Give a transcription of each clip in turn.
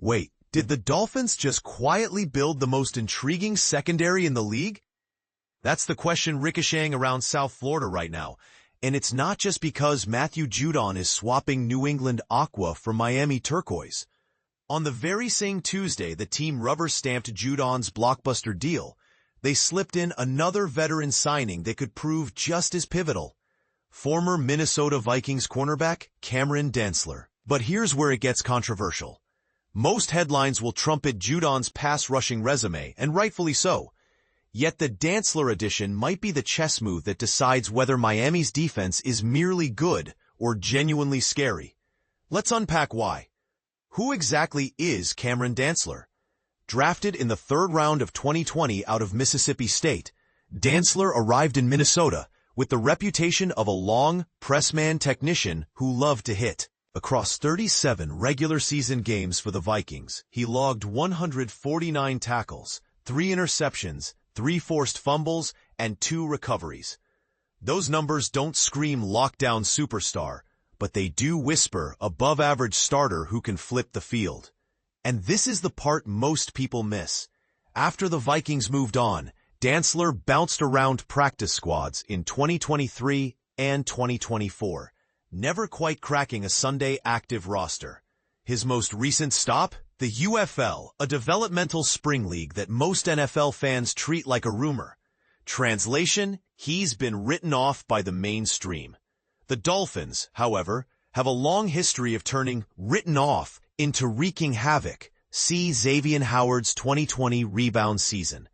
Wait, did the Dolphins just quietly build the most intriguing secondary in the league? That's the question ricocheting around South Florida right now. And it's not just because Matthew Judon is swapping New England aqua for Miami turquoise. On the very same Tuesday the team rubber-stamped Judon's blockbuster deal, they slipped in another veteran signing that could prove just as pivotal. Former Minnesota Vikings cornerback Cameron Dantzler. But here's where it gets controversial. Most headlines will trumpet Judon's pass-rushing resume, and rightfully so. Yet the Dantzler addition might be the chess move that decides whether Miami's defense is merely good or genuinely scary. Let's unpack why. Who exactly is Cameron Dantzler? Drafted in the third round of 2020 out of Mississippi State, Dantzler arrived in Minnesota with the reputation of a long, pressman technician who loved to hit. Across 37 regular season games for the Vikings, he logged 149 tackles, 3 interceptions, 3 forced fumbles, and 2 recoveries. Those numbers don't scream lockdown superstar, but they do whisper above-average starter who can flip the field. And this is the part most people miss. After the Vikings moved on, Dantzler bounced around practice squads in 2023 and 2024, never quite cracking a Sunday active roster. His most recent stop? The UFL, a developmental spring league that most NFL fans treat like a rumor. Translation, he's been written off by the mainstream. The Dolphins, however, have a long history of turning written off into wreaking havoc. See Xavier Howard's 2020 rebound season.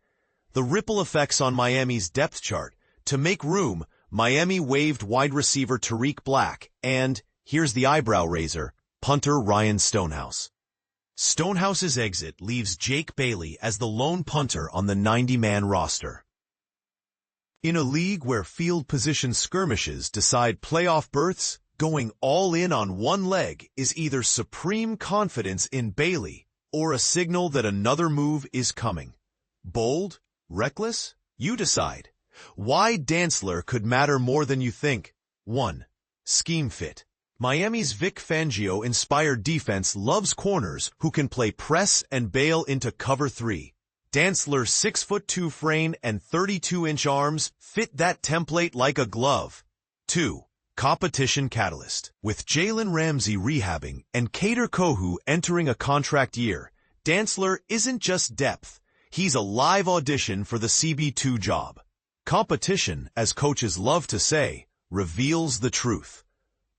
The ripple effects on Miami's depth chart. To make room, Miami waived wide receiver Tariq Black and, here's the eyebrow raiser, punter Ryan Stonehouse. Stonehouse's exit leaves Jake Bailey as the lone punter on the 90-man roster. In a league where field position skirmishes decide playoff berths, going all in on one leg is either supreme confidence in Bailey or a signal that another move is coming. Bold? Reckless? You decide. Why Dantzler could matter more than you think. 1. Scheme fit. Miami's Vic Fangio-inspired defense loves corners who can play press and bail into cover 3. Dantzler's 6'2" frame and 32-inch arms fit that template like a glove. 2. Competition catalyst. With Jalen Ramsey rehabbing and Kader Kohou entering a contract year, Dantzler isn't just depth. He's a live audition for the CB2 job. Competition, as coaches love to say, reveals the truth.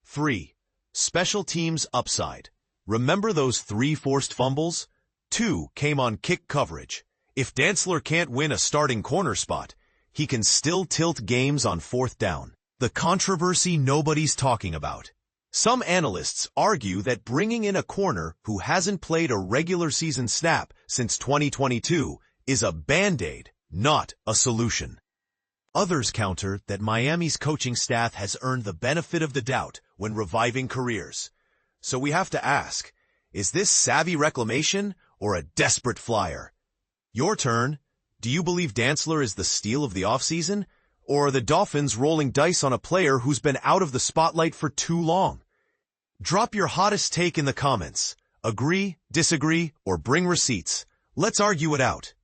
3. Special teams upside. Remember those 3 forced fumbles? 2 came on kick coverage. If Dantzler can't win a starting corner spot, he can still tilt games on 4th down. The controversy nobody's talking about. Some analysts argue that bringing in a corner who hasn't played a regular season snap since 2022 is a band-aid, not a solution. Others counter that Miami's coaching staff has earned the benefit of the doubt when reviving careers. So we have to ask, is this savvy reclamation or a desperate flyer? Your turn. Do you believe Dantzler is the steal of the offseason? Or are the Dolphins rolling dice on a player who's been out of the spotlight for too long? Drop your hottest take in the comments. Agree, disagree, or bring receipts. Let's argue it out.